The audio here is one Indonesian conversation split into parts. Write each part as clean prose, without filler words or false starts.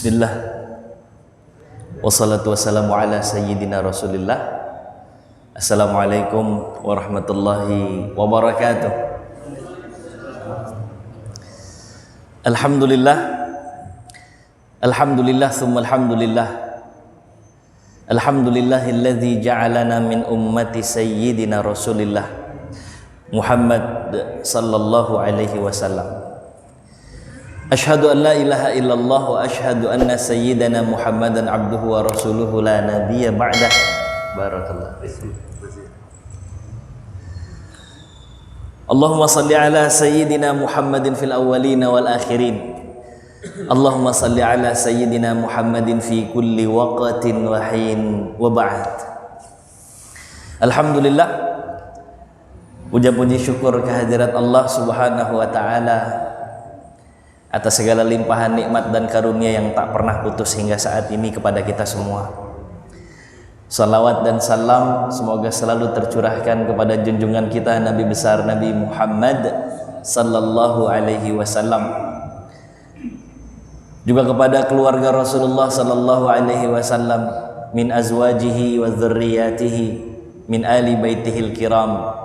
Bismillah, wassalatu wassalamu ala sayyidina Rasulillah. Assalamualaikum warahmatullahi wabarakatuh. Alhamdulillah, alhamdulillah, thumma alhamdulillah. Alhamdulillahilladzi ja'alana min ummati sayyidina Rasulillah Muhammad sallallahu alaihi wasallam. Asyhadu an la ilaha illallah wa asyhadu anna sayyidana Muhammadan abduhu wa rasuluhu la nabiyya ba'dah. Barakallahu fiikum. Allahumma salli ala sayyidina Muhammadin fil awwalina wal akhirin. Allahumma salli ala sayyidina Muhammadin fi kulli waqtin wa hin wa ba'd. Alhamdulillah, puja puji syukur kehadirat Allah Subhanahu wa taala atas segala limpahan nikmat dan karunia yang tak pernah putus hingga saat ini kepada kita semua. Salawat dan salam semoga selalu tercurahkan kepada junjungan kita Nabi besar Nabi Muhammad sallallahu alaihi wasallam, juga kepada keluarga Rasulullah sallallahu alaihi wasallam, min azwajihi wa dzurriyyatihi min ali baitihil kiram,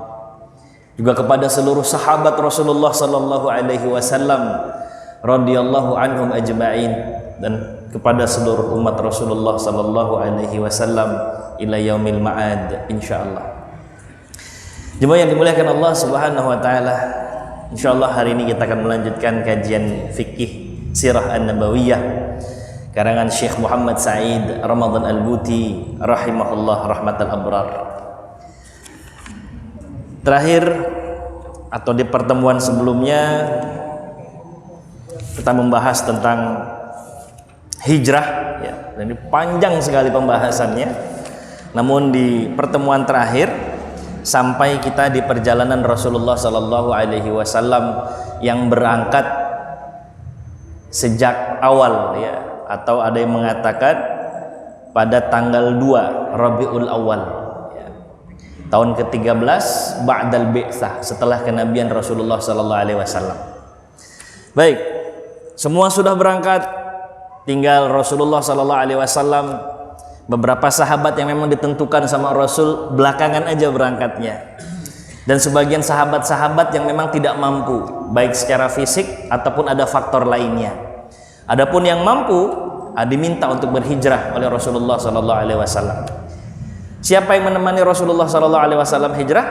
juga kepada seluruh sahabat Rasulullah sallallahu alaihi wasallam radhiyallahu anhum ajma'in, dan kepada seluruh umat Rasulullah sallallahu alaihi wasallam ila yaumil ma'ad insyaallah. Jemaah yang dimuliakan Allah Subhanahu wa taala, insyaallah hari ini kita akan melanjutkan kajian fikih Sirah An-Nabawiyah karangan Syekh Muhammad Sa'id Ramadan Al-Buti rahimahullah rahmatal abrar. Terakhir atau di pertemuan sebelumnya kita membahas tentang hijrah, ya, dan ini panjang sekali pembahasannya. Namun di pertemuan terakhir sampai kita di perjalanan Rasulullah Sallallahu Alaihi Wasallam yang berangkat sejak awal, ya, atau ada yang mengatakan pada tanggal 2 Rabiul Awal, ya, tahun ke-13 ba'dal bi'tsah, setelah kenabian Rasulullah Sallallahu Alaihi Wasallam. Baik, semua sudah berangkat, tinggal Rasulullah Sallallahu Alaihi Wasallam, beberapa sahabat yang memang ditentukan sama Rasul belakangan aja berangkatnya, dan sebagian sahabat-sahabat yang memang tidak mampu baik secara fisik ataupun ada faktor lainnya. Adapun yang mampu diminta untuk berhijrah oleh Rasulullah Sallallahu Alaihi Wasallam. Siapa yang menemani Rasulullah Sallallahu Alaihi Wasallam hijrah?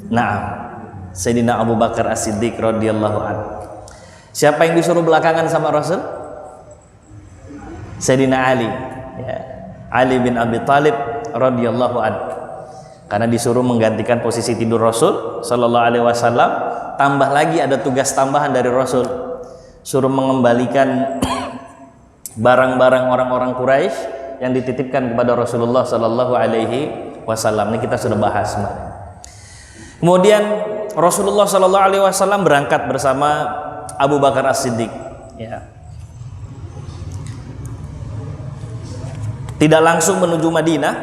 Naam, Sayyidina Abu Bakar As-Siddiq radhiyallahu anhu. Siapa yang disuruh belakangan sama Rasul? Sayyidina Ali, ya, Ali bin Abi Thalib radhiyallahu anhu, karena disuruh menggantikan posisi tidur Rasul sallallahu alaihi wasallam. Tambah lagi ada tugas tambahan dari Rasul, suruh mengembalikan barang-barang orang-orang Quraisy yang dititipkan kepada Rasulullah sallallahu alaihi wasallam. Ini kita sudah bahas. Kemudian Rasulullah sallallahu alaihi wasallam berangkat bersama Abu Bakar As-Siddiq, ya. Tidak langsung menuju Madinah,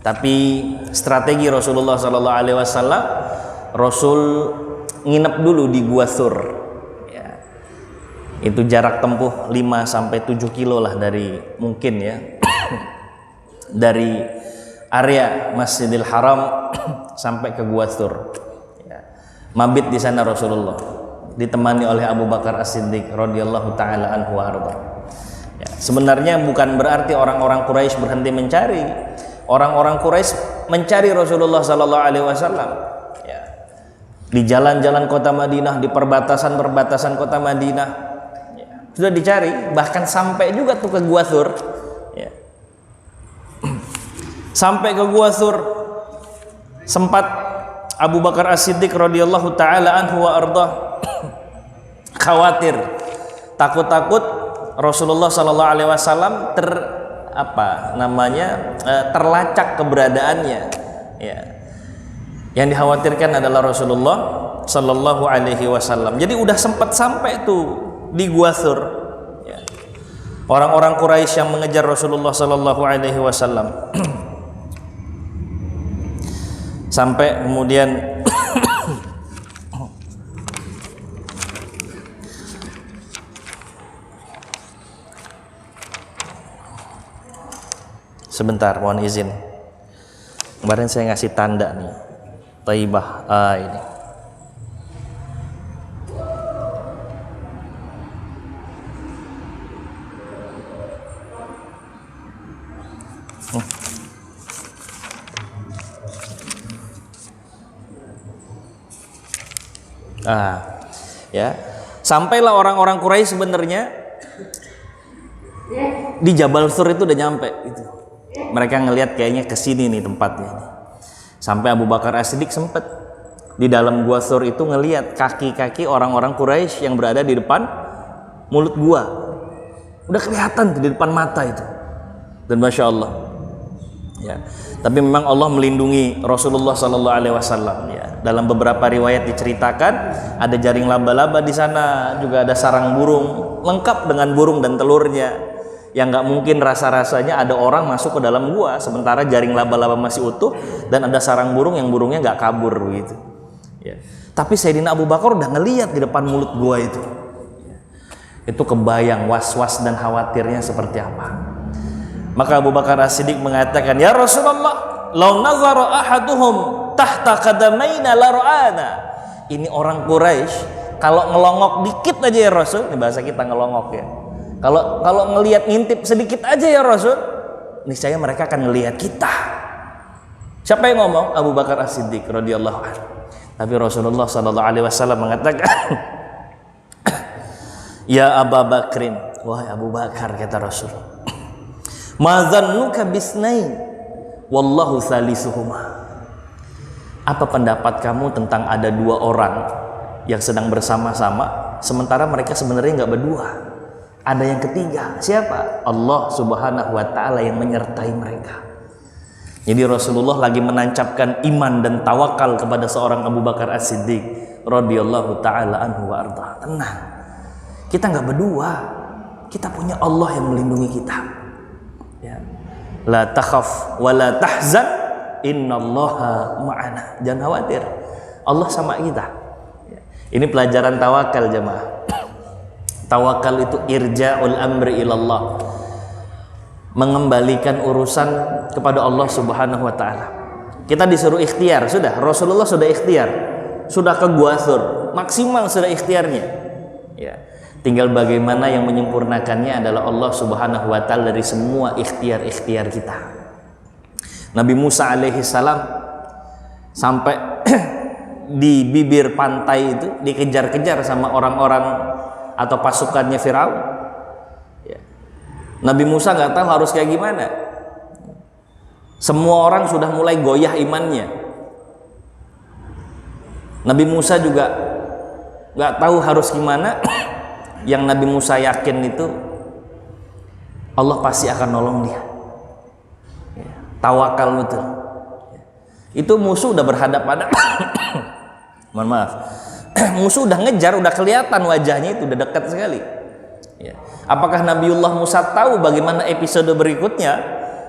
tapi strategi Rasulullah Sallallahu Alaihi Wasallam, Rasul nginep dulu di Gua Thur, ya. Itu jarak tempuh 5-7 kilo lah dari mungkin, ya, dari area Masjidil Haram sampai ke Gua Thur, ya. Mabit di sana Rasulullah ditemani oleh Abu Bakar As-Siddiq radhiyallahu taala anhu wa arda. Ya, sebenarnya bukan berarti orang-orang Quraisy berhenti mencari. Orang-orang Quraisy mencari Rasulullah sallallahu alaihi wasallam, ya. Di jalan-jalan kota Madinah, di perbatasan-perbatasan kota Madinah, ya, sudah dicari, bahkan sampai juga tuh ke Gua Thur, ya. Sampai ke Gua Thur, sempat Abu Bakar As-Siddiq radhiyallahu taala anhu wa arda khawatir, takut-takut Rasulullah Sallallahu Alaihi Wasallam terlacak keberadaannya, ya. Yang dikhawatirkan adalah Rasulullah Sallallahu Alaihi Wasallam. Jadi udah sempat sampai tuh di Gua Thur, ya. Orang-orang Quraisy yang mengejar Rasulullah Sallallahu Alaihi Wasallam sampai kemudian Sebentar, mohon izin. Kemarin saya ngasih tanda nih. Thaibah. Ini. Ya. Sampailah orang-orang Quraisy sebenarnya di Jabal Sur itu udah nyampe gitu. Mereka ngelihat kayaknya kesini nih tempatnya. Sampai Abu Bakar As-Siddiq sempat di dalam gua Sur itu ngelihat kaki-kaki orang-orang Quraisy yang berada di depan mulut gua. Udah kelihatan tuh di depan mata itu. Dan Masya Allah. Ya. Tapi memang Allah melindungi Rasulullah Sallallahu Alaihi Wasallam. Ya. Dalam beberapa riwayat diceritakan ada jaring laba-laba di sana, juga ada sarang burung, lengkap dengan burung dan telurnya. Yang nggak mungkin rasa-rasanya ada orang masuk ke dalam gua, sementara jaring laba-laba masih utuh dan ada sarang burung yang burungnya nggak kabur gitu. Ya. Tapi Sayyidina Abu Bakar udah ngeliat di depan mulut gua itu. Itu kebayang was-was dan khawatirnya seperti apa. Maka Abu Bakar As-Siddiq mengatakan, "Ya Rasulullah, law nazara ahaduhum tahta qadamaina la ra'ana." Ini orang Quraisy kalau ngelongok dikit aja ya Rasul, ini bahasa kita ngelongok ya. Kalau ngelihat ngintip sedikit aja ya Rasul, niscaya mereka akan ngelihat kita. Siapa yang ngomong? Abu Bakar As-Siddiq radhiyallahu anhu. Tapi Rasulullah sallallahu alaihi wasallam mengatakan, "Ya Abu Bakrin, wahai Abu Bakar," kata Rasul, "ma dzannuka bisnain wallahu salisuhuma." Apa pendapat kamu tentang ada dua orang yang sedang bersama-sama sementara mereka sebenarnya nggak berdua? Ada yang ketiga. Siapa? Allah Subhanahu wa taala yang menyertai mereka. Jadi Rasulullah lagi menancapkan iman dan tawakal kepada seorang Abu Bakar As-Siddiq radhiyallahu taala anhu wa arda. Tenang. Kita nggak berdua. Kita punya Allah yang melindungi kita. Ya. La takhaf wa la tahzan innallaha ma'ana. Jangan khawatir. Allah sama kita. Ya. Ini pelajaran tawakal jemaah. Tawakal itu irja'ul amri ilallah, mengembalikan urusan kepada Allah Subhanahu wa taala. Kita disuruh ikhtiar, sudah Rasulullah sudah ikhtiar, sudah ke Gua Tsur, maksimal sudah ikhtiarnya. Ya. Tinggal bagaimana yang menyempurnakannya adalah Allah Subhanahu wa taala dari semua ikhtiar-ikhtiar kita. Nabi Musa alaihi salam sampai di bibir pantai itu dikejar-kejar sama orang-orang atau pasukannya Firaun. Ya. Nabi Musa nggak tahu harus kayak gimana. Semua orang sudah mulai goyah imannya. Nabi Musa juga nggak tahu harus gimana. Yang Nabi Musa yakin itu Allah pasti akan nolong dia. Ya. Tawakal betul. Ya. Itu musuh udah berhadapan. Mohon maaf. Musuh udah ngejar, udah kelihatan wajahnya itu udah dekat sekali. Ya. Apakah Nabiullah Musa tahu bagaimana episode berikutnya,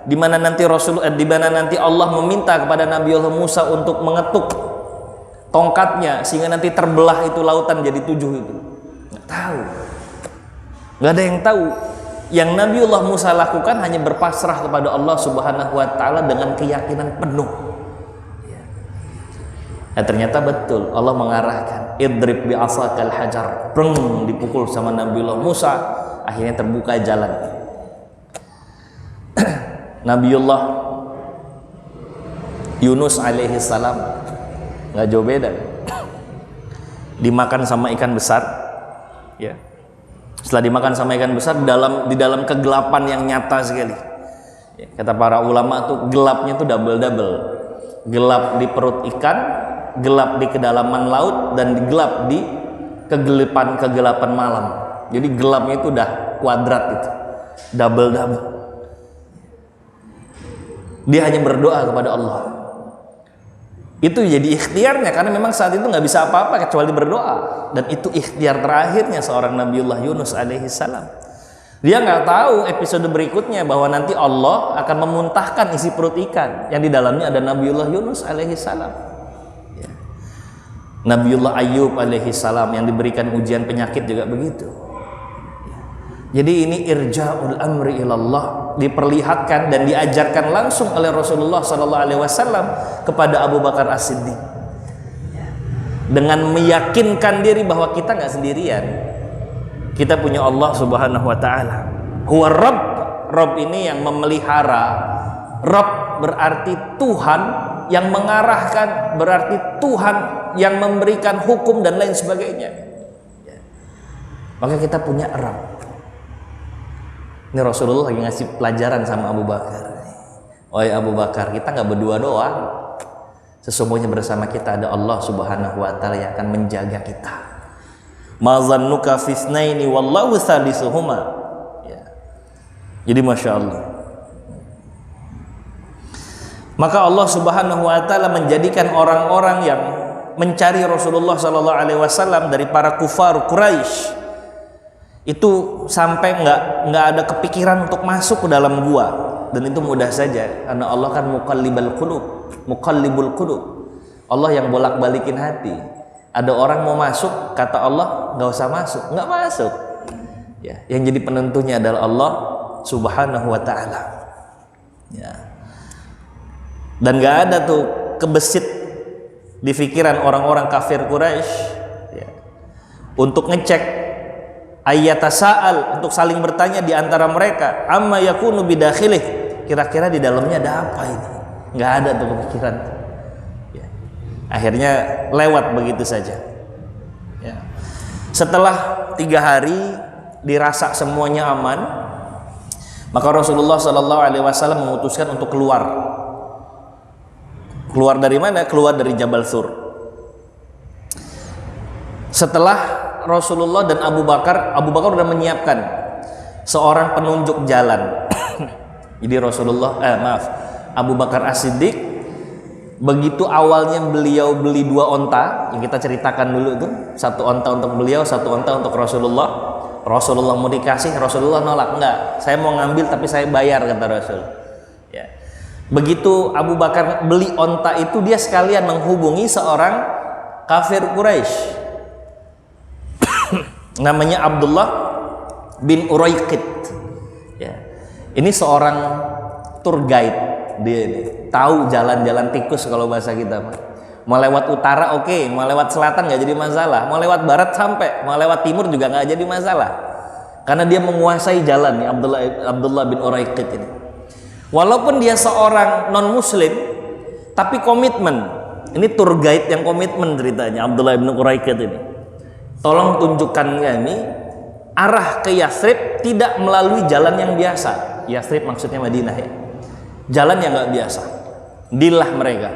di mana nanti di mana nanti Allah meminta kepada Nabiullah Musa untuk mengetuk tongkatnya sehingga nanti terbelah itu lautan jadi 7 itu? Nggak tahu. Nggak ada yang tahu. Yang Nabiullah Musa lakukan hanya berpasrah kepada Allah Subhanahu wa taala dengan keyakinan penuh. Nah, ternyata betul Allah mengarahkan idrib bi asakal hajar, preng, dipukul sama Nabiullah Musa, akhirnya terbuka jalan. Nabiullah Yunus alaihi salam nggak jauh beda, dimakan sama ikan besar. Ya. Setelah dimakan sama ikan besar, di dalam kegelapan yang nyata sekali. Ya, kata para ulama tuh gelapnya tuh double, gelap di perut ikan, gelap di kedalaman laut, dan gelap di kegelapan malam. Jadi gelapnya itu udah kuadrat itu, double. Dia hanya berdoa kepada Allah. Itu jadi ikhtiarnya, karena memang saat itu nggak bisa apa-apa kecuali berdoa. Dan itu ikhtiar terakhirnya seorang Nabiullah Yunus alaihi salam. Dia nggak tahu episode berikutnya bahwa nanti Allah akan memuntahkan isi perut ikan yang di dalamnya ada Nabiullah Yunus alaihi salam. Nabiullah Ayyub alaihi salam yang diberikan ujian penyakit juga begitu. Jadi ini irja'ul amri ilallah, diperlihatkan dan diajarkan langsung oleh Rasulullah SAW kepada Abu Bakar As-Siddiq, dengan meyakinkan diri bahwa kita nggak sendirian, kita punya Allah Subhanahu Wa Taala. Huwa Rabb, Rabb ini yang memelihara. Rabb berarti Tuhan, yang mengarahkan berarti Tuhan yang memberikan hukum dan lain sebagainya. Maka kita punya Rabb. Ini Rasulullah lagi ngasih pelajaran sama Abu Bakar. Wahai Abu Bakar, kita nggak berdua doang. Sesungguhnya bersama kita ada Allah Subhanahu Wa Taala yang akan menjaga kita. Ma zannuka fisnaini wallahu salisuhuma. Ya. Jadi masya Allah. Maka Allah Subhanahu Wa Taala menjadikan orang-orang yang mencari Rasulullah Sallallahu Alaihi Wasallam dari para kufar Quraisy itu sampai nggak ada kepikiran untuk masuk ke dalam gua, dan itu mudah saja karena Allah kan muqallibul qulub. Allah yang bolak-balikin hati. Ada orang mau masuk, kata Allah nggak usah masuk, nggak masuk. Ya, yang jadi penentunya adalah Allah Subhanahu Wa Taala. Ya. Dan nggak ada tuh kebesit di pikiran orang-orang kafir Quraisy, ya, untuk ngecek ayatasa'al, untuk saling bertanya di antara mereka, amma yakunu bidakhilih, kira-kira di dalamnya ada apa ini? Nggak ada tuh kepikiran. Ya. Akhirnya lewat begitu saja. Ya. Setelah 3 hari dirasa semuanya aman, maka Rasulullah SAW memutuskan untuk keluar. Keluar dari mana? Keluar dari Jabal Tsur. Setelah Rasulullah dan Abu Bakar sudah menyiapkan seorang penunjuk jalan. Jadi Abu Bakar As-Siddiq, begitu awalnya beliau beli 2 onta yang kita ceritakan dulu itu, 1 onta untuk beliau, 1 onta untuk Rasulullah. Rasulullah mau dikasih, Rasulullah nolak, enggak, saya mau ngambil tapi saya bayar, kata Rasul. Ya. Begitu Abu Bakar beli onta itu, dia sekalian menghubungi seorang kafir Quraisy namanya Abdullah bin Uraiqid. Ya. Ini seorang tour guide, dia ini tahu jalan-jalan tikus kalau bahasa kita. Mau lewat utara oke, mau lewat selatan nggak jadi masalah, mau lewat barat sampai, mau lewat timur juga nggak jadi masalah, karena dia menguasai jalan nih, Abdullah bin Uraiqid ini. Walaupun dia seorang non muslim tapi komitmen. Ini tour guide yang komitmen ceritanya, Abdullah bin Uraiqid ini. Tolong tunjukkan kami arah ke Yathrib tidak melalui jalan yang biasa. Yathrib maksudnya Madinah, ya. Jalan yang nggak biasa. Dilah mereka.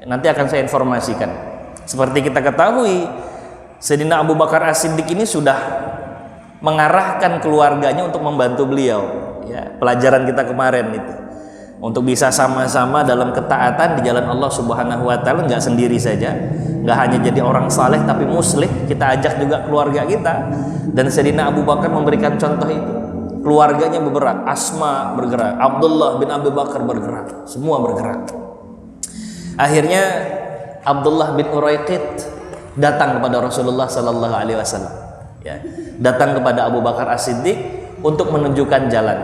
Nanti akan saya informasikan. Seperti kita ketahui, Sayyidina Abu Bakar As-Siddiq ini sudah mengarahkan keluarganya untuk membantu beliau. Ya, pelajaran kita kemarin itu. Untuk bisa sama-sama dalam ketaatan di jalan Allah Subhanahu Wa Taala, nggak sendiri saja, nggak hanya jadi orang saleh tapi muslih, kita ajak juga keluarga kita. Dan Sayyidina Abu Bakar memberikan contoh itu. Keluarganya bergerak, Asma bergerak, Abdullah bin Abi Bakar bergerak, semua bergerak. Akhirnya Abdullah bin Uraiqid datang kepada Rasulullah Sallallahu Alaihi Wasallam, ya, datang kepada Abu Bakar As-Siddiq untuk menunjukkan jalan.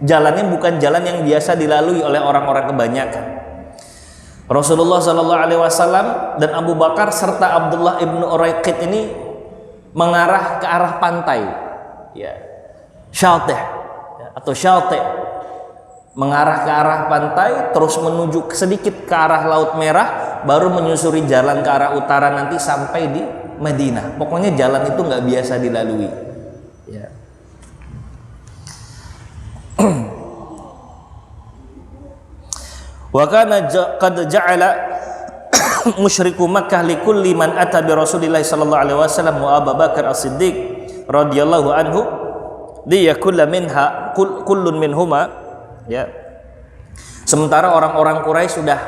Jalannya bukan jalan yang biasa dilalui oleh orang-orang kebanyakan. Rasulullah Sallallahu Alaihi Wasallam dan Abu Bakar serta Abdullah ibnu Uraiqid ini mengarah ke arah pantai, ya, Syatih atau Syatih, mengarah ke arah pantai, terus menuju sedikit ke arah Laut Merah, baru menyusuri jalan ke arah utara nanti sampai di Madinah. Pokoknya jalan itu nggak biasa dilalui. Ya. Wa kana qad ja'ala musyriku Makkah likulli man ata bi Rasulillah sallallahu alaihi wasallam wa Abu Bakar As-Siddiq radhiyallahu anhu dia kullun minhuma, ya. Sementara orang-orang Quraisy sudah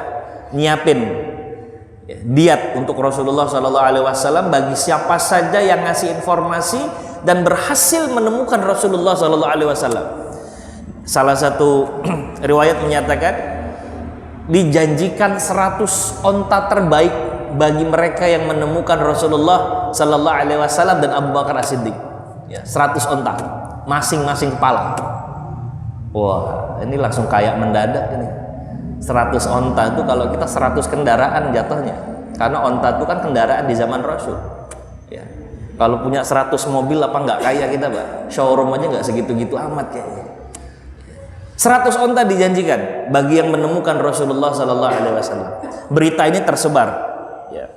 nyiapin, ya, diat untuk Rasulullah sallallahu alaihi wasallam bagi siapa saja yang ngasih informasi dan berhasil menemukan Rasulullah sallallahu alaihi wasallam. Salah satu riwayat menyatakan dijanjikan 100 onta terbaik bagi mereka yang menemukan Rasulullah Sallallahu Alaihi Wasallam dan Abu Bakar As-Siddiq. Ya, 100 onta. masing-masing kepala. Wah, ini langsung kayak mendadak ini. 100 onta itu kalau kita 100 kendaraan jatuhnya. Karena onta itu kan kendaraan di zaman Rasul. Ya. Kalau punya 100 mobil apa nggak kaya kita, Pak? Showroom aja nggak segitu-gitu amat kayaknya. 100 onta dijanjikan bagi yang menemukan Rasulullah Sallallahu Alaihi Wasallam. Berita ini tersebar. Ya.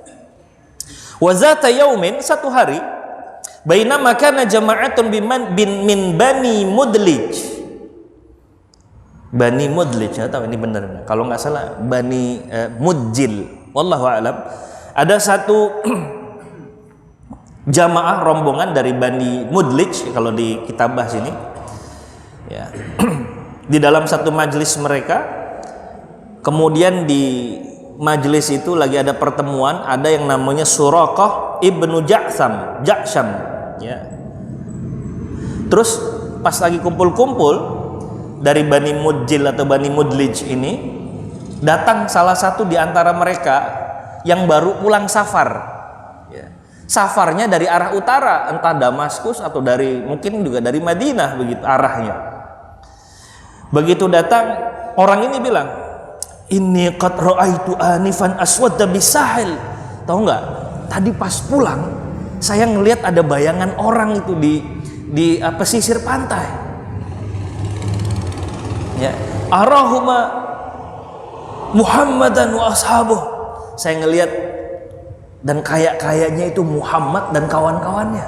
Wa zata yaumin, satu hari, bainama kana jama'atun min Bani Mudlij. Bani Mudlij, nggak tahu ini benar. Kalau nggak salah Bani Mudjil, wallahu a'lam. Ada satu jamaah rombongan dari Bani Mudlij kalau di kitabah sini. Ya. Di dalam satu majelis mereka, kemudian di majelis itu lagi ada pertemuan, ada yang namanya Suraqah ibnu Ja'sham, ya. Terus pas lagi kumpul-kumpul dari Bani Mudjil atau Bani Mudlij ini, datang salah satu di antara mereka yang baru pulang safar. Ya. Safarnya dari arah utara, entah Damaskus atau dari mungkin juga dari Madinah begitu arahnya. Begitu datang, orang ini bilang, "Inni qad ra'aitu anifan aswadda bisahil." Tahu nggak? Tadi pas pulang, saya ngelihat ada bayangan orang itu di pesisir pantai. Ya, arahuma Muhammadan wa ashabuh. Saya ngelihat dan kayaknya itu Muhammad dan kawan-kawannya.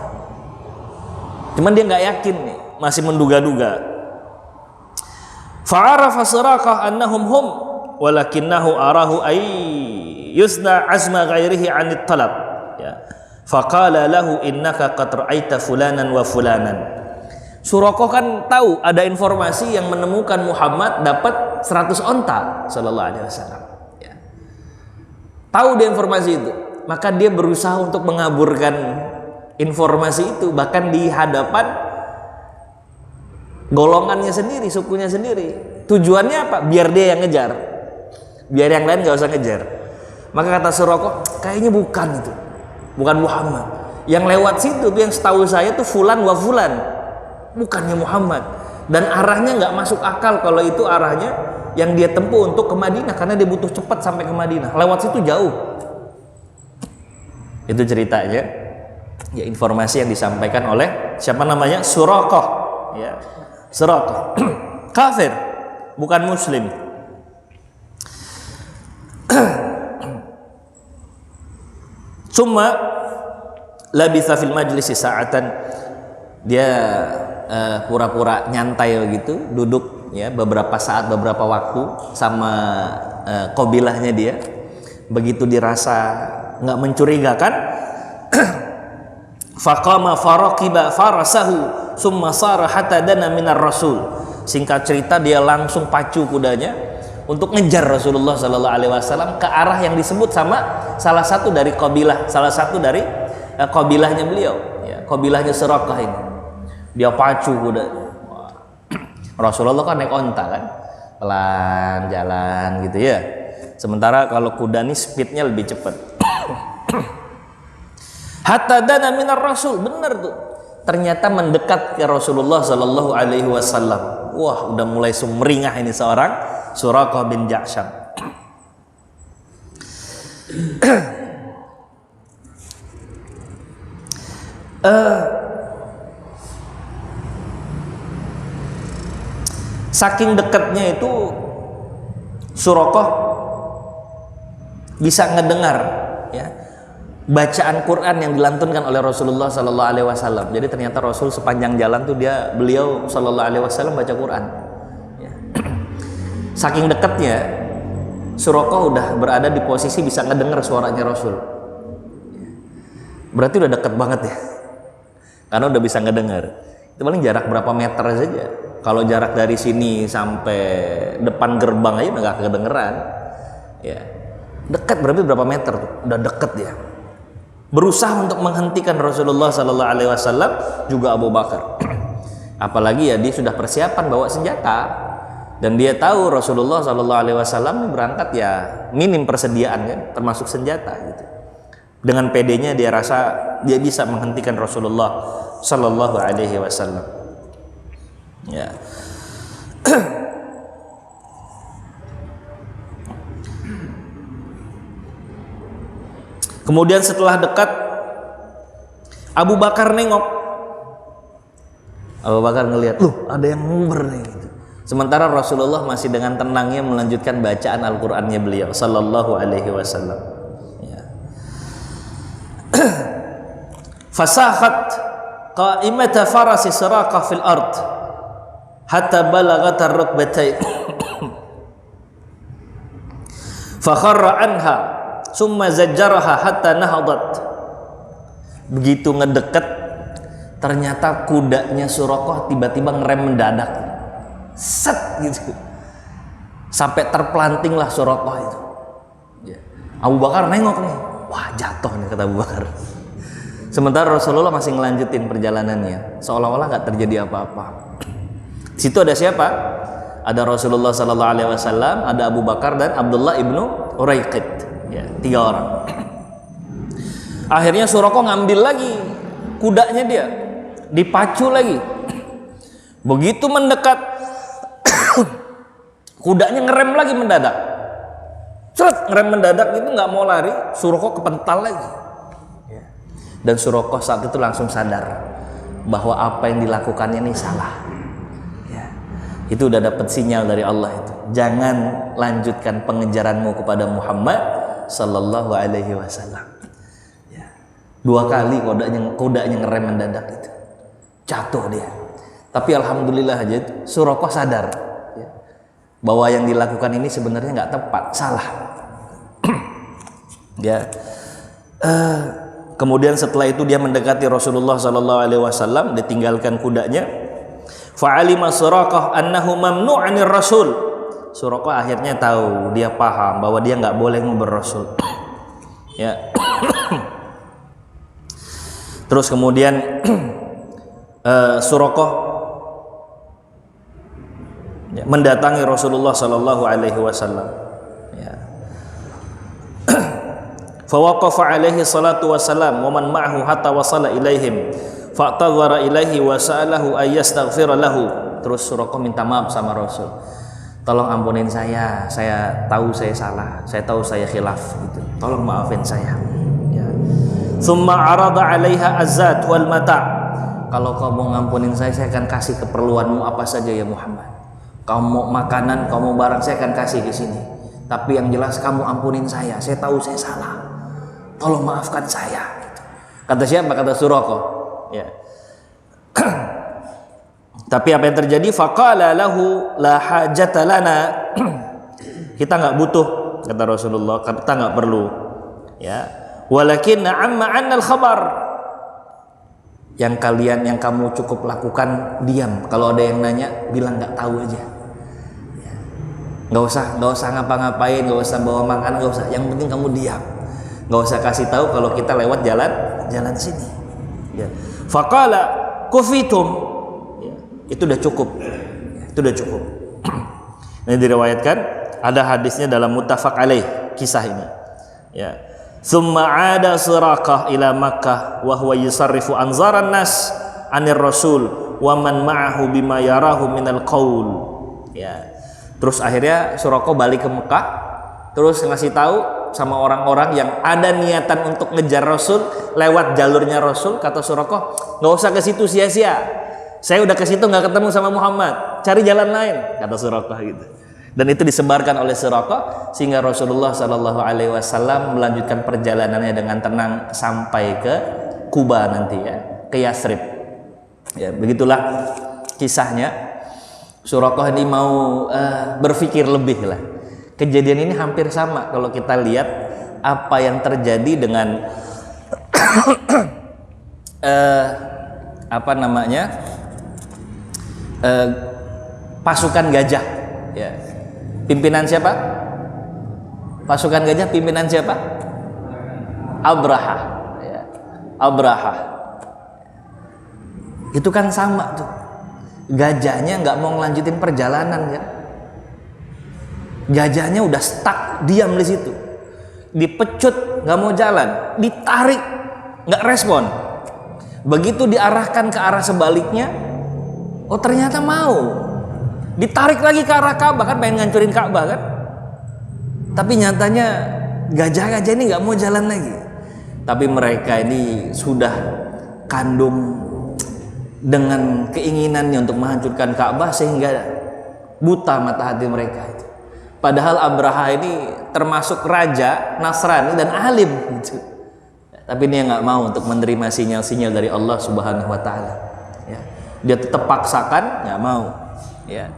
Cuman dia nggak yakin nih, masih menduga-duga. Fa'arafa Suraqah annahum hum walakinnahu arahu ay yusna azma ghairihi 'anit talab. Ya. Faqala lahu innaka qad ra'aita fulanan wa fulanan. Suraqah kan tahu ada informasi yang menemukan Muhammad dapat 100 onta sallallahu alaihi wasallam. Ya. Tahu dia informasi itu, maka dia berusaha untuk mengaburkan informasi itu bahkan di hadapan golongannya sendiri, sukunya sendiri. Tujuannya apa? Biar dia yang ngejar, biar yang lain gak usah ngejar. Maka kata Suraqah, kayaknya bukan itu, bukan Muhammad. Yang lewat situ tuh yang setahu saya tuh fulan wa fulan, bukannya Muhammad. Dan arahnya nggak masuk akal kalau itu arahnya yang dia tempuh untuk ke Madinah, karena dia butuh cepat sampai ke Madinah. Lewat situ jauh. Itu ceritanya. Ya, informasi yang disampaikan oleh siapa namanya? Suraqah. Ya. Suraqah. Kafir, bukan muslim. Summa labitha fil majlisi sa'atan. Dia pura-pura nyantai begitu, duduk ya beberapa saat, beberapa waktu sama qabilahnya dia. Begitu dirasa nggak mencurigakan, faqama faraqiba farasahu summa sara hatta dana minar rasul. Singkat cerita, dia langsung pacu kudanya untuk ngejar Rasulullah sallallahu alaihi wasallam ke arah yang disebut sama salah satu dari qabilah, salah satu dari qabilahnya beliau, ya, qabilahnya Suraqah ini. Dia pacu kuda. Rasulullah kan naik onta kan, pelan jalan gitu ya. Sementara kalau kuda ini speednya lebih cepat. Hatta dana minar rasul, benar tuh. Ternyata mendekat ke Rasulullah Sallallahu Alaihi Wasallam. Wah, udah mulai sumringah ini seorang Suraqah bin Ja'sham. Saking dekatnya itu Suraqah bisa ngedengar ya bacaan Quran yang dilantunkan oleh Rasulullah Sallallahu Alaihi Wasallam. Jadi ternyata Rasul sepanjang jalan tuh beliau Sallallahu Alaihi Wasallam baca Quran. Ya. Saking dekatnya Suraqah udah berada di posisi bisa ngedengar suaranya Rasul. Berarti udah dekat banget ya, karena udah bisa ngedengar. Itu paling jarak berapa meter saja. Kalau jarak dari sini sampai depan gerbang aja udah gak kedengeran. Ya. Dekat berarti berapa meter tuh? Udah deket ya. Berusaha untuk menghentikan Rasulullah Sallallahu Alaihi Wasallam, juga Abu Bakar. Apalagi ya dia sudah persiapan bawa senjata dan dia tahu Rasulullah Sallallahu Alaihi Wasallam berangkat ya minim persediaan kan, termasuk senjata gitu. Dengan pedenya dia rasa dia bisa menghentikan Rasulullah Sallallahu Alaihi Wasallam. Ya. Kemudian setelah dekat, Abu Bakar nengok. Abu Bakar ngelihat, loh ada yang nguber nih. Gitu. Sementara Rasulullah masih dengan tenangnya melanjutkan bacaan Al-Qur'annya beliau sallallahu alaihi wasallam. Ya. Fasahat qa'imata farasi Suraqah fil ard hatta balaghat ar-rukbatain. Fa kharra anha summa zajjaraha hatta nahadat. Begitu ngedekat, ternyata kudanya Suraqah tiba-tiba ngerem mendadak, set gitu, sampai terpelantinglah Suraqah itu. Abu Bakar nengok nih, wah jatuh nih kata Abu Bakar. Sementara Rasulullah masih ngelanjutin perjalanannya, seolah-olah nggak terjadi apa-apa. Di situ ada siapa? Ada Rasulullah Sallallahu Alaihi Wasallam, ada Abu Bakar dan Abdullah ibnu Uraiqid. Ya, 3 orang. Akhirnya Suraqah ngambil lagi kudanya dia, dipacu lagi. Begitu mendekat, kudanya ngerem lagi mendadak. Ceret, ngerem mendadak itu nggak mau lari, Suraqah kepental lagi. Dan Suraqah saat itu langsung sadar bahwa apa yang dilakukannya ini salah. Ya. Itu udah dapat sinyal dari Allah itu. Jangan lanjutkan pengejaranmu kepada Muhammad sallallahu alaihi wasallam. Ya. 2 kali kudanya ngerem mendadak itu. Jatuh dia. Tapi alhamdulillah aja Suraqah sadar ya, bahwa yang dilakukan ini sebenarnya nggak tepat, salah. Ya. Kemudian setelah itu dia mendekati Rasulullah sallallahu alaihi wasallam, ditinggalkan kudanya. Fa'alima Suraqah annahu mamnu'anir rasul. Suraqah akhirnya tahu, dia paham bahwa dia nggak boleh nguber Rasul. Ya. Terus kemudian Suraqah ya, mendatangi Rasulullah sallallahu alaihi wasallam. Fawaqafa alaihi salatu wassalam wa man ma'ahu hatta wasala ilaihim fa'tadhara ilaihi wa sa'alahu ayyastaghfira lahu. Terus Suraqah minta maaf sama Rasul, tolong ampunin saya tahu saya salah, saya tahu saya khilaf gitu, tolong maafin saya ya. Thumma arada alaiha azat wal mata'. Kalau kau mau ngampunin saya akan kasih keperluanmu apa saja ya Muhammad. Kamu mau makanan, kamu mau barang, saya akan kasih ke sini. Tapi yang jelas kamu ampunin saya tahu saya salah. Tolong maafkan saya. Kata siapa? Kata Suraqah. Ya. Tapi apa yang terjadi? Faqala lahu la hajata lana. Kita nggak butuh, kata Rasulullah. Kita nggak perlu. Ya. Walakin amma annal khabar. Yang kamu cukup lakukan diam. Kalau ada yang nanya, bilang nggak tahu aja. Ya. Nggak usah ngapa-ngapain, nggak usah bawa makanan, nggak usah. Yang penting kamu diam. Nggak usah kasih tahu kalau kita lewat jalan sini. Ya. Faqala kufitum. Ya. Itu udah cukup. Ya. Itu udah cukup. Ini diriwayatkan, ada hadisnya dalam muttafaq alaih kisah ini. Ya. Tsumma 'ada Suraqah ila Makkah wa huwa yusarrifu anzaran nas 'anir rasul wa man ma'ahu bima yarahu minal qaul. Ya. Terus akhirnya Suraqah balik ke Mekah, terus ngasih tahu sama orang-orang yang ada niatan untuk ngejar Rasul lewat jalurnya Rasul. Kata Suraqah, nggak usah ke situ sia-sia, saya udah ke situ nggak ketemu sama Muhammad, cari jalan lain, kata Suraqah gitu. Dan itu disebarkan oleh Suraqah sehingga Rasulullah Shallallahu Alaihi Wasallam melanjutkan perjalanannya dengan tenang sampai ke Kuba nanti ya, ke Yathrib. Ya, begitulah kisahnya. Suraqah ini mau berpikir lebih lah. Kejadian ini hampir sama kalau kita lihat apa yang terjadi dengan pasukan gajah. Ya. Pimpinan siapa? Pasukan gajah pimpinan siapa? Abraha. Ya. Abraha. Itu kan sama tuh. Gajahnya nggak mau ngelanjutin perjalanan kan? Gajahnya udah stuck, diam di situ. Dipecut, nggak mau jalan. Ditarik, nggak respon. Begitu diarahkan ke arah sebaliknya, Oh ternyata mau. Ditarik lagi ke arah Ka'bah, kan pengen ngancurin Ka'bah kan. Tapi nyatanya gajah-gajah ini nggak mau jalan lagi. Tapi mereka ini sudah kandung dengan keinginannya untuk menghancurkan Ka'bah sehingga buta mata hati mereka itu. Padahal Abraha ini termasuk raja Nasrani dan alim gitu. Tapi dia nggak mau untuk menerima sinyal-sinyal dari Allah Subhanahu wa taala. Ya. Dia tetap paksakan, nggak mau. Ya.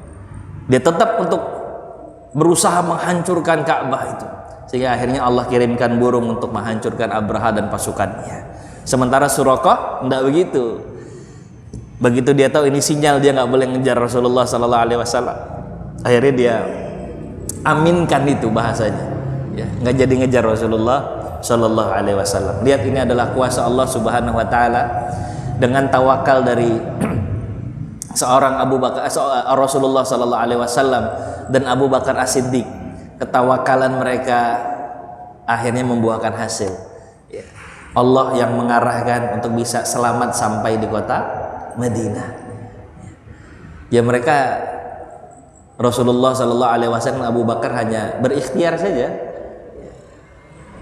Dia tetap untuk berusaha menghancurkan Ka'bah itu. Sehingga akhirnya Allah kirimkan burung untuk menghancurkan Abraha dan pasukannya. Sementara Suraqah enggak begitu. Begitu dia tahu ini sinyal, dia nggak boleh ngejar Rasulullah Sallallahu Alaihi Wasallam. Akhirnya dia aminkan itu bahasanya. Ya, nggak jadi ngejar Rasulullah Sallallahu Alaihi Wasallam. Lihat, ini adalah kuasa Allah Subhanahu Wa Taala dengan tawakal dari seorang Rasulullah Sallallahu Alaihi Wasallam dan Abu Bakar As-Siddiq. Ketawakalan mereka akhirnya membuahkan hasil. Ya. Allah yang mengarahkan untuk bisa selamat sampai di kota Madinah. Ya, mereka Rasulullah Sallallahu Alaihi Wasallam, Abu Bakar hanya berikhtiar saja.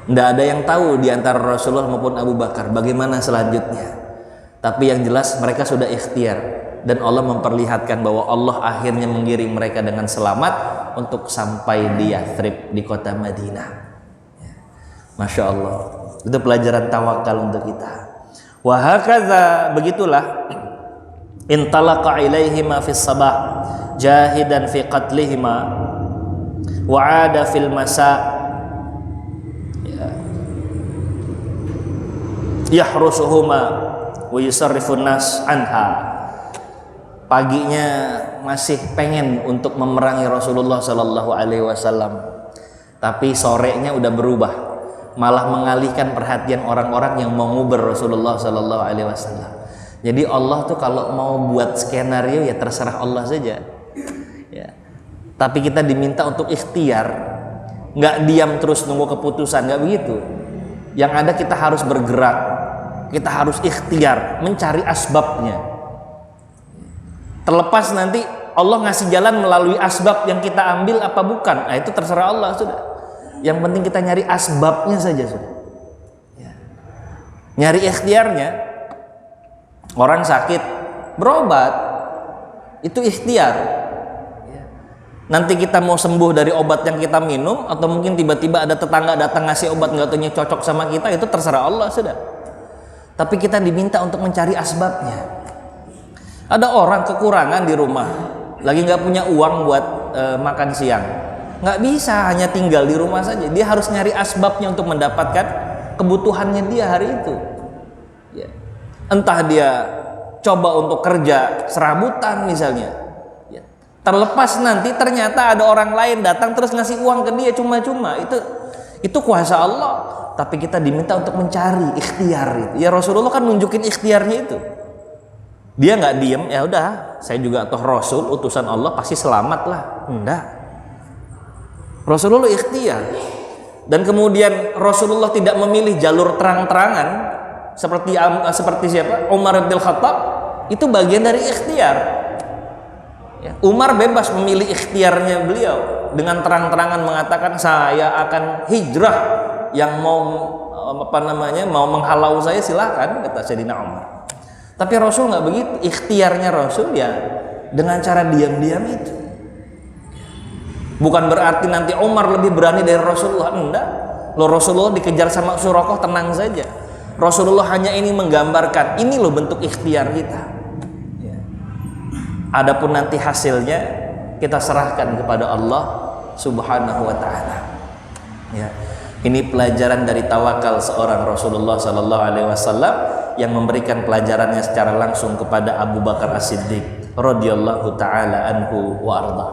Tidak ada yang tahu di antara Rasulullah maupun Abu Bakar bagaimana selanjutnya. Tapi yang jelas mereka sudah ikhtiar. Dan Allah memperlihatkan bahwa Allah akhirnya mengiring mereka dengan selamat untuk sampai di Yathrib, di kota Madinah. Masya Allah, itu pelajaran tawakal untuk kita. Wa hakadha, begitulah intalaqa ilaihima fis sabah jahidan fi qatlihima wa ada fil masa yahrusuhuma wa yusarrifun nas anha. Paginya masih pengen untuk memerangi Rasulullah Sallallahu Alaihi Wasallam, tapi sorenya udah berubah, malah mengalihkan perhatian orang-orang yang mau nguber Rasulullah Sallallahu Alaihi Wasallam. Jadi Allah tuh kalau mau buat skenario ya terserah Allah saja. Ya. Tapi kita diminta untuk ikhtiar, nggak diam terus nunggu keputusan, nggak begitu. Yang ada kita harus bergerak, kita harus ikhtiar, mencari asbabnya. Terlepas nanti Allah ngasih jalan melalui asbab yang kita ambil apa bukan, nah itu terserah Allah sudah. Yang penting kita nyari asbabnya saja sudah. Ya. Nyari ikhtiarnya. Orang sakit berobat itu ikhtiar. Ya. Nanti kita mau sembuh dari obat yang kita minum, atau mungkin tiba-tiba ada tetangga datang ngasih obat nggak tahu cocok sama kita, itu terserah Allah sudah. Tapi kita diminta untuk mencari asbabnya. Ada orang kekurangan di rumah, lagi nggak punya uang buat makan siang, nggak bisa hanya tinggal di rumah saja. Dia harus nyari asbabnya untuk mendapatkan kebutuhannya dia hari itu. Ya. Entah dia coba untuk kerja serabutan misalnya. Ya. Terlepas nanti ternyata ada orang lain datang terus ngasih uang ke dia cuma-cuma, itu kuasa Allah. Tapi kita diminta untuk mencari ikhtiar itu. Ya Rasulullah kan nunjukin ikhtiarnya itu. Dia nggak diem, ya udah, saya juga toh Rasul, utusan Allah, pasti selamat lah. Enggak. Rasulullah ikhtiar. Dan kemudian Rasulullah tidak memilih jalur terang-terangan seperti siapa? Umar bin Khattab. Itu bagian dari ikhtiar. Ya, Umar bebas memilih ikhtiarnya beliau dengan terang-terangan mengatakan saya akan hijrah, yang mau mau menghalau saya silakan, kata Sayyidina Umar. Tapi Rasul nggak begitu, ikhtiarnya Rasul ya dengan cara diam-diam itu. Bukan berarti nanti Umar lebih berani dari Rasulullah, enggak. Loh, Rasulullah dikejar sama Suraqah tenang saja. Rasulullah hanya ini menggambarkan, ini loh bentuk ikhtiar kita. Ya. Adapun nanti hasilnya kita serahkan kepada Allah Subhanahu wa taala. Ya. Ini pelajaran dari tawakal seorang Rasulullah Sallallahu Alaihi Wasallam yang memberikan pelajarannya secara langsung kepada Abu Bakar As-Siddiq radhiyallahu taala anhu wa arda.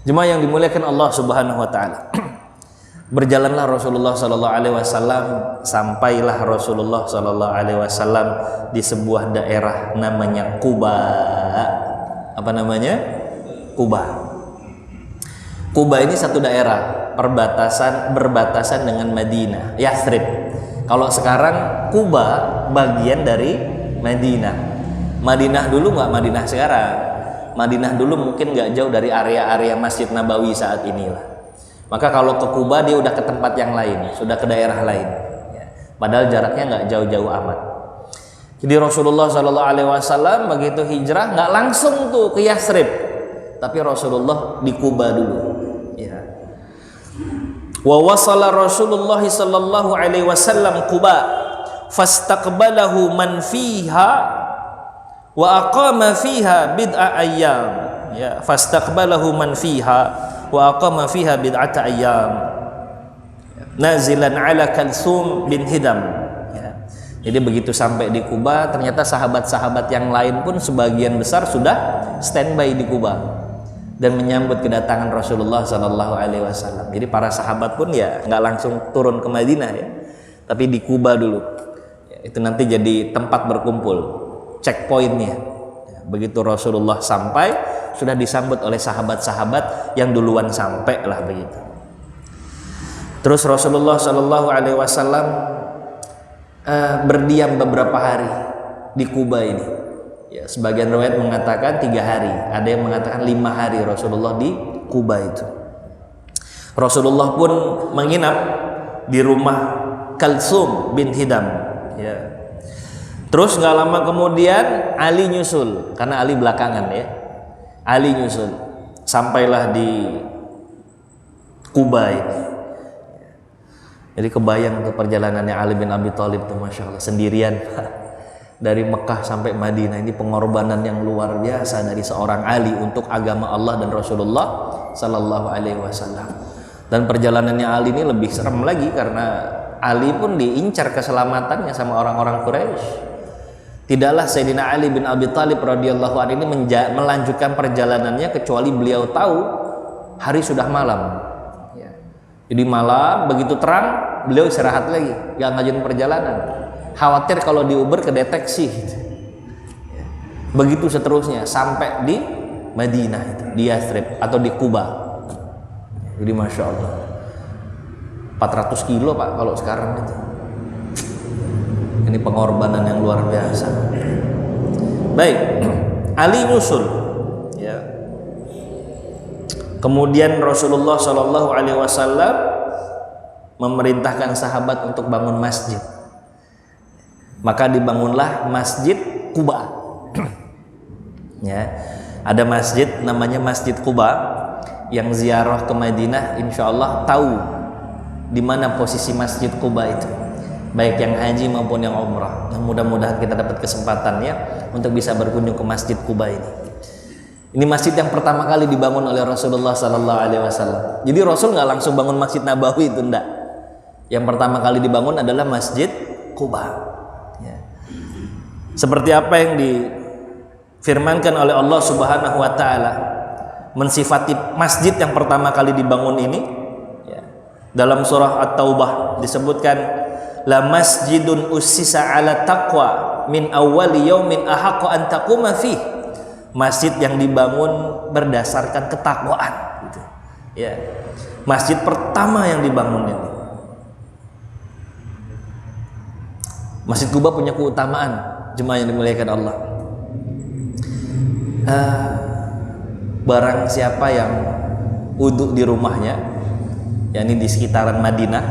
Jemaah yang dimuliakan Allah Subhanahu wa taala. Berjalanlah Rasulullah Sallallahu Alaihi Wasallam, sampailah Rasulullah Sallallahu Alaihi Wasallam di sebuah daerah namanya Quba. Apa namanya? Quba. Quba ini satu daerah berbatasan dengan Madinah, Yathrib. Kalau sekarang Quba bagian dari Madinah. Madinah dulu nggak Madinah sekarang. Madinah dulu mungkin nggak jauh dari area-area Masjid Nabawi saat inilah. Maka kalau ke Kuba dia udah ke tempat yang lain, sudah ke daerah lain. Ya. Padahal jaraknya nggak jauh-jauh amat. Jadi Rasulullah Shallallahu Alaihi Wasallam begitu hijrah nggak langsung tuh ke Yathrib, tapi Rasulullah di Kuba dulu. Ya. Wa wasala Rasulullah Sallallahu Alaihi Wasallam Kuba, fastaqbalahu man fiha wa aqama fiha bid'a ayyam. Ya, fastaqbalahu man fiha wa aqama fiha bid'ata ayyam. Nazilan ala Kalsum bin Hidam. Jadi begitu sampai di Kuba, ternyata sahabat-sahabat yang lain pun sebagian besar sudah standby di Kuba dan menyambut kedatangan Rasulullah Sallallahu Alaihi Wasallam. Jadi para sahabat pun ya nggak langsung turun ke Madinah ya, tapi di Kuba dulu. Ya, itu nanti jadi tempat berkumpul, checkpointnya. Ya, begitu Rasulullah sampai, sudah disambut oleh sahabat-sahabat yang duluan sampai lah begitu. Terus Rasulullah Sallallahu Alaihi Wasallam berdiam beberapa hari di Kuba ini. Ya, sebagian riwayat mengatakan 3 hari, ada yang mengatakan 5 hari Rasulullah di Kuba itu. Rasulullah pun menginap di rumah Kalsum bin Hidam. Ya. Terus nggak lama kemudian Ali nyusul, karena Ali belakangan ya. Ali nyusul, sampailah di Kuba ini. Jadi kebayang tuh perjalanannya Ali bin Abi Thalib tuh, Masya Allah, sendirian dari Mekah sampai Madinah. Ini pengorbanan yang luar biasa dari seorang Ali untuk agama Allah dan Rasulullah Sallallahu Alaihi Wasallam. Dan perjalanannya Ali ini lebih serem lagi karena Ali pun diincar keselamatannya sama orang-orang Quraisy. Tidaklah Sayyidina Ali bin Abi Thalib radhiyallahu anhu ini melanjutkan perjalanannya kecuali beliau tahu hari sudah malam. Jadi malam begitu terang beliau istirahat lagi, nggak ngajuin perjalanan. Khawatir kalau di Uber kedeteksi. Gitu. Begitu seterusnya sampai di Madinah itu, di Yathrib atau di Kuba. Jadi Masya Allah 400 kilo Pak kalau sekarang itu. Ini pengorbanan yang luar biasa. Baik, Ali nyusul. Ya. Kemudian Rasulullah Shallallahu Alaihi Wasallam memerintahkan sahabat untuk bangun masjid. Maka dibangunlah Masjid Kuba. Ya, ada masjid namanya Masjid Kuba yang ziarah ke Madinah, insya Allah tahu di mana posisi Masjid Kuba itu, baik yang haji maupun yang umrah. Mudah-mudahan kita dapat kesempatannya untuk bisa berkunjung ke Masjid Kuba ini. Ini masjid yang pertama kali dibangun oleh Rasulullah Sallallahu Alaihi Wasallam. Jadi Rasul nggak langsung bangun Masjid Nabawi itu, enggak. Yang pertama kali dibangun adalah Masjid Kuba. Ya. Seperti apa yang difirmankan oleh Allah Subhanahu Wa Taala mensifati masjid yang pertama kali dibangun ini. Ya. Dalam surah At-Taubah disebutkan, la masjidun ussisa ala taqwa min awwali yaumin ahaqqu an taquma fihi. Masjid yang dibangun berdasarkan ketakwaan gitu. Ya. Masjid pertama yang dibangun ini. Masjid Kuba punya keutamaan, jemaah yang dimuliakan Allah. Barang siapa yang wudhu di rumahnya, yakni di sekitaran Madinah,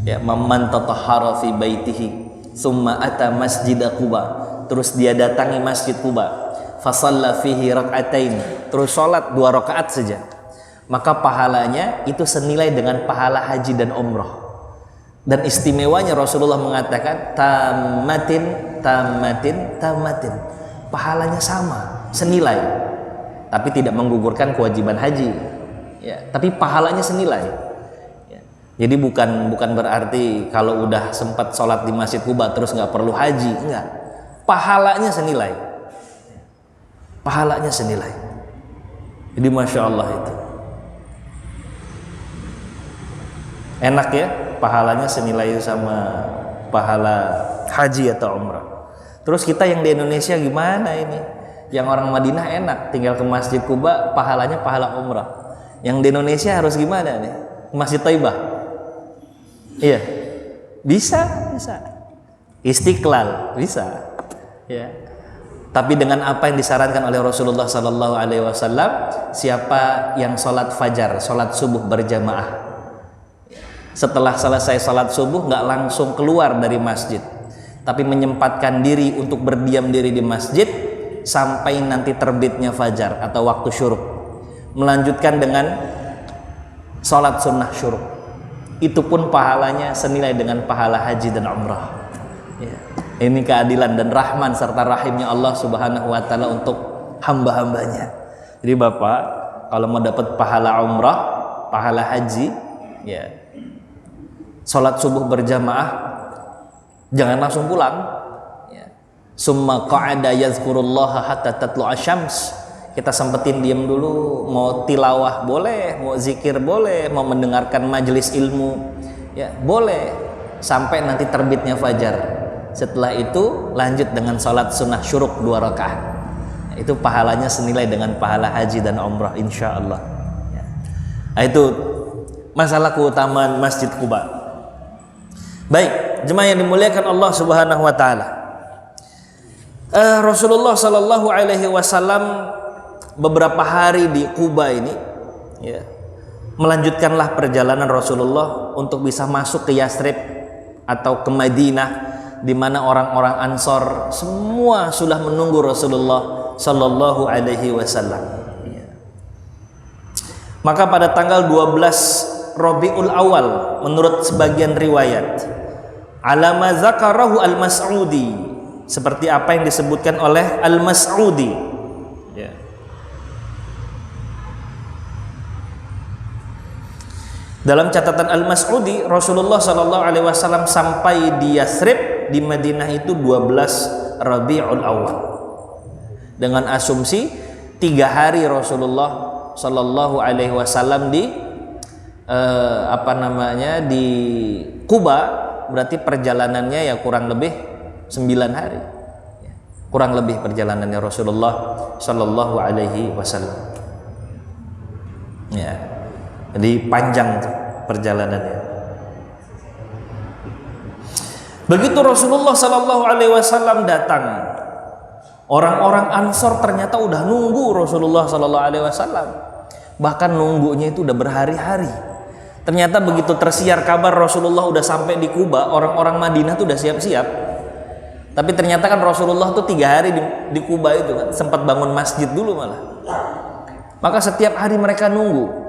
ya, man tatahhara fi baitihi summa ata masjid Kuba, terus dia datangi Masjid Kuba, fasalla fihi rak'atain, terus sholat 2 rakaat saja, maka pahalanya itu senilai dengan pahala haji dan umrah. Dan istimewanya Rasulullah mengatakan tamatin, pahalanya sama, senilai, tapi tidak menggugurkan kewajiban haji, ya, tapi pahalanya senilai. Ya. Jadi bukan berarti kalau udah sempat sholat di Masjid Kuba terus nggak perlu haji, enggak, pahalanya senilai. Pahalanya senilai. Jadi Masya Allah itu enak ya, pahalanya senilai sama pahala haji atau umrah. Terus kita yang di Indonesia gimana ini? Yang orang Madinah enak, tinggal ke Masjid Kuba pahalanya pahala umrah. Yang di Indonesia harus gimana nih? Masjid Thaibah. Iya. Bisa. Istiqlal bisa. Ya. Tapi dengan apa yang disarankan oleh Rasulullah sallallahu alaihi wasallam, siapa yang sholat fajar, sholat subuh berjamaah, setelah selesai sholat subuh nggak langsung keluar dari masjid, tapi menyempatkan diri untuk berdiam diri di masjid sampai nanti terbitnya fajar atau waktu syuruk, melanjutkan dengan sholat sunnah syuruk, itu pun pahalanya senilai dengan pahala haji dan umrah. Ya. Ini keadilan dan rahman serta rahimnya Allah subhanahu wa ta'ala untuk hamba-hambanya. Jadi Bapak kalau mau dapat pahala umrah, pahala haji, ya sholat subuh berjamaah, jangan langsung pulang, ya. Summa qa'ada yazkurullaha hatta tatlu'a syams. Kita sempetin diam dulu, mau tilawah boleh, mau zikir boleh, mau mendengarkan majelis ilmu, ya boleh, sampai nanti terbitnya fajar. Setelah itu lanjut dengan sholat sunnah syuruk 2 rakaat. Itu pahalanya senilai dengan pahala haji dan umrah insya Allah. Ya. Nah, itu masalah keutamaan Masjid Quba. Baik, jemaah yang dimuliakan Allah subhanahu wa ta'ala, Rasulullah sallallahu alaihi wasallam beberapa hari di Quba ini, ya, melanjutkanlah perjalanan Rasulullah untuk bisa masuk ke Yathrib atau ke Madinah, di mana orang-orang Ansor semua sudah menunggu Rasulullah sallallahu alaihi wasallam. Ya. Maka pada tanggal 12 Rabiul Awal menurut sebagian riwayat, alama zakarahu Al-Mas'udi, seperti apa yang disebutkan oleh Al-Mas'udi, ya. Dalam catatan Al-Mas'udi, Rasulullah sallallahu alaihi wasallam sampai di Yathrib di Madinah itu 12 Rabiul Awal, dengan asumsi 3 hari Rasulullah sallallahu alaihi wasallam di di Quba, berarti perjalanannya ya kurang lebih 9 hari, kurang lebih perjalanannya Rasulullah sallallahu alaihi wasallam, ya. Jadi panjang tuh perjalanannya. Begitu Rasulullah sallallahu alaihi wasallam datang, orang-orang Ansor ternyata udah nunggu Rasulullah sallallahu alaihi wasallam. Bahkan nunggunya itu udah berhari-hari. Ternyata begitu tersiar kabar Rasulullah udah sampai di Quba, orang-orang Madinah tuh udah siap-siap. Tapi ternyata kan Rasulullah tuh 3 hari di Quba itu kan, sempat bangun masjid dulu malah. Maka setiap hari mereka nunggu.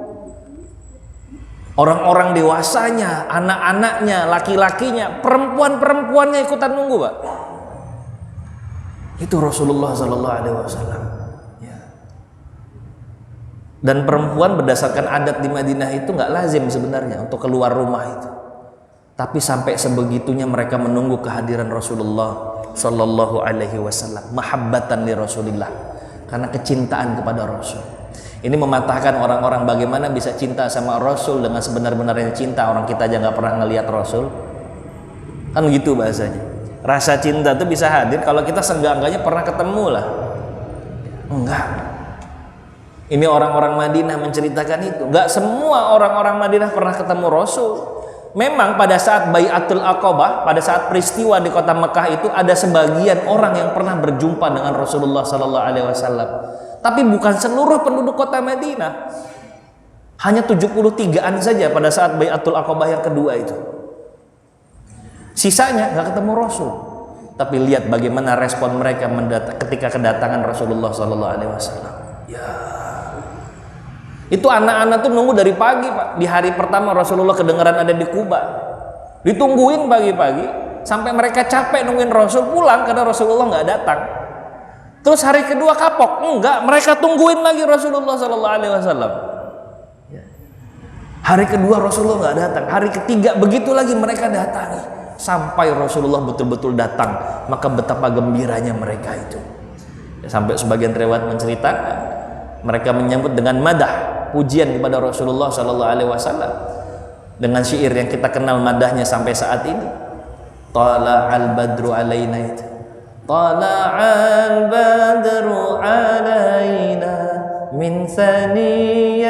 Orang-orang dewasanya, anak-anaknya, laki-lakinya, perempuan-perempuannya ikutan nunggu, Pak. Itu Rasulullah sallallahu alaihi wasallam. Ya. Dan perempuan berdasarkan adat di Madinah itu nggak lazim sebenarnya untuk keluar rumah itu. Tapi sampai sebegitunya mereka menunggu kehadiran Rasulullah sallallahu alaihi wasallam, mahabbatan li Rasulillah, karena kecintaan kepada Rasul. Ini mematahkan orang-orang bagaimana bisa cinta sama Rasul dengan sebenar-benarnya cinta. Orang kita aja nggak pernah ngelihat Rasul, kan gitu bahasanya. Rasa cinta itu bisa hadir kalau kita seenggak-enggaknya pernah ketemu lah. Enggak. Ini orang-orang Madinah menceritakan itu. Enggak semua orang-orang Madinah pernah ketemu Rasul. Memang pada saat Bai'atul Aqabah, pada saat peristiwa di kota Mekah itu, ada sebagian orang yang pernah berjumpa dengan Rasulullah sallallahu alaihi wasallam. Tapi bukan seluruh penduduk kota Madinah. Hanya 73-an saja pada saat Bai'atul Aqabah yang kedua itu. Sisanya nggak ketemu Rasul. Tapi lihat bagaimana respon mereka ketika kedatangan Rasulullah sallallahu alaihi wasallam. Ya. Itu anak-anak tuh nunggu dari pagi, Pak. Di hari pertama Rasulullah kedengaran ada di Quba. Ditungguin pagi-pagi sampai mereka capek nungguin Rasul pulang karena Rasulullah nggak datang. Terus hari kedua kapok, enggak, mereka tungguin lagi Rasulullah sallallahu alaihi wasallam. Hari kedua Rasulullah nggak datang, hari ketiga begitu lagi mereka datangi sampai Rasulullah betul-betul datang. Maka betapa gembiranya mereka itu. Sampai sebagian riwayat menceritakan mereka menyambut dengan madah, pujian kepada Rasulullah sallallahu alaihi wasallam dengan syair yang kita kenal madahnya sampai saat ini. Tala'al badru alaina itu. Tala'al badru alaina min thaniyatil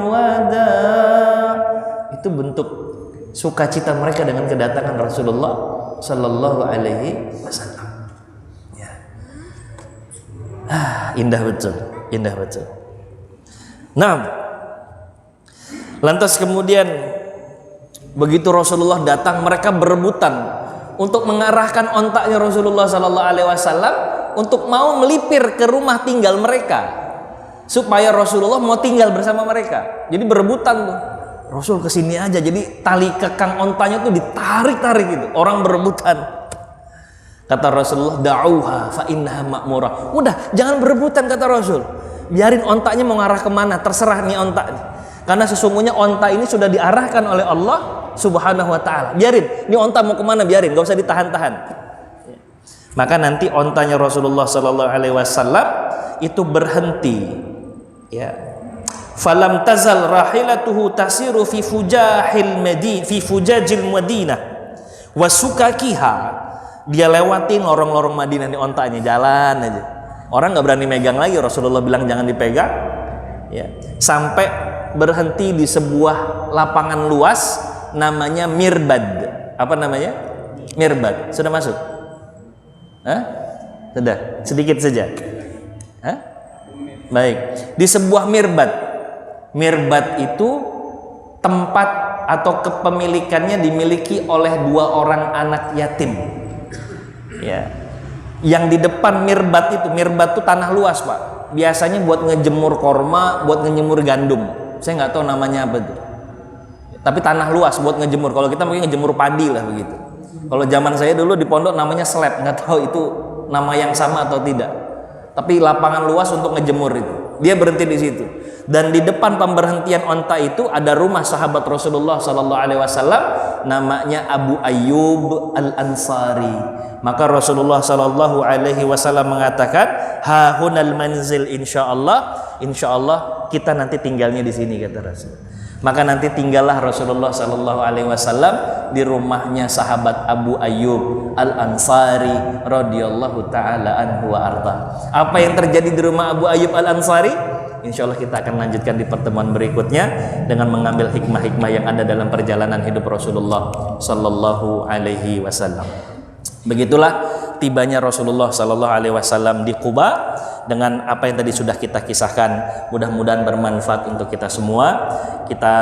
wada'. Itu bentuk sukacita mereka dengan kedatangan Rasulullah sallallahu alaihi wasallam. Ya. Indah betul, indah betul. Nah, lantas kemudian begitu Rasulullah datang, mereka berebutan untuk mengarahkan ontaknya Rasulullah Sallallahu Alaihi Wasallam untuk mau melipir ke rumah tinggal mereka, supaya Rasulullah mau tinggal bersama mereka. Jadi berebutan tuh, Rasul kesini aja. Jadi tali kekang ontanya tuh ditarik-tarik gitu, orang berebutan. Kata Rasulullah, da'uha fa innaha ma'murah. Udah, jangan berebutan, kata Rasul. Biarin ontanya mau ngarah kemana, terserah nih onta. Karena sesungguhnya onta ini sudah diarahkan oleh Allah Subhanahu wa ta'ala. Biarin, ini onta mau kemana, biarin, gak usah ditahan-tahan. Maka nanti ontanya Rasulullah Sallallahu Alaihi Wasallam itu berhenti. Ya. Falam tazal rahilatuhu tasiru fi fujajil Madinah wa sukakiha. Dia lewatin lorong-lorong Madinah, nih ontanya jalan aja. Orang nggak berani megang lagi. Rasulullah bilang jangan dipegang. Ya. Sampai berhenti di sebuah lapangan luas namanya Mirbad. Apa namanya? Mirbad. Sudah masuk? Hah? Sudah. Sedikit saja. Hah? Baik. Di sebuah Mirbad. Mirbad itu tempat atau kepemilikannya dimiliki oleh 2 orang anak yatim. Ya, yang di depan Mirbad itu tanah luas, Pak. Biasanya buat ngejemur korma, buat ngejemur gandum. Saya nggak tahu namanya apa itu. Tapi tanah luas buat ngejemur. Kalau kita mungkin ngejemur padi lah begitu. Kalau zaman saya dulu di pondok namanya slab, nggak tahu itu nama yang sama atau tidak. Tapi lapangan luas untuk ngejemur itu. Dia berhenti di situ. Dan di depan pemberhentian onta itu ada rumah sahabat Rasulullah Sallallahu Alaihi Wasallam, namanya Abu Ayyub Al-Ansari. Maka Rasulullah Sallallahu Alaihi Wasallam mengatakan, hahunal manzil, insyaallah kita nanti tinggalnya di sini, kata Rasul. Maka nanti tinggallah Rasulullah Sallallahu Alaihi Wasallam di rumahnya sahabat Abu Ayyub Al-Ansari radhiyallahu taala anhu wa arda. Apa yang terjadi di rumah Abu Ayyub Al-Ansari? Insya Allah kita akan lanjutkan di pertemuan berikutnya dengan mengambil hikmah-hikmah yang ada dalam perjalanan hidup Rasulullah Sallallahu Alaihi Wasallam. Begitulah tibanya Rasulullah Sallallahu Alaihi Wasallam di Quba. Dengan apa yang tadi sudah kita kisahkan, mudah-mudahan bermanfaat untuk kita semua. Kita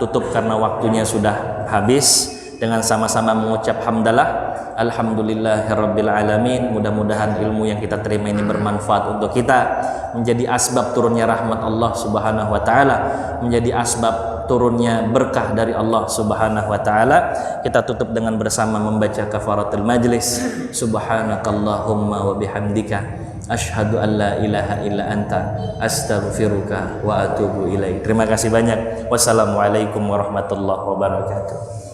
tutup karena waktunya sudah habis dengan sama-sama mengucap hamdalah. Alhamdulillahirabbil alamin. Mudah-mudahan ilmu yang kita terima ini bermanfaat untuk kita, menjadi asbab turunnya rahmat Allah Subhanahu wa taala, menjadi asbab turunnya berkah dari Allah Subhanahu wa taala. Kita tutup dengan bersama membaca kafaratul majlis. Subhanakallahumma wa bihamdika asyhadu an la ilaha illa anta astaghfiruka wa atubu ilaik. Terima kasih banyak. Wassalamualaikum warahmatullahi wabarakatuh.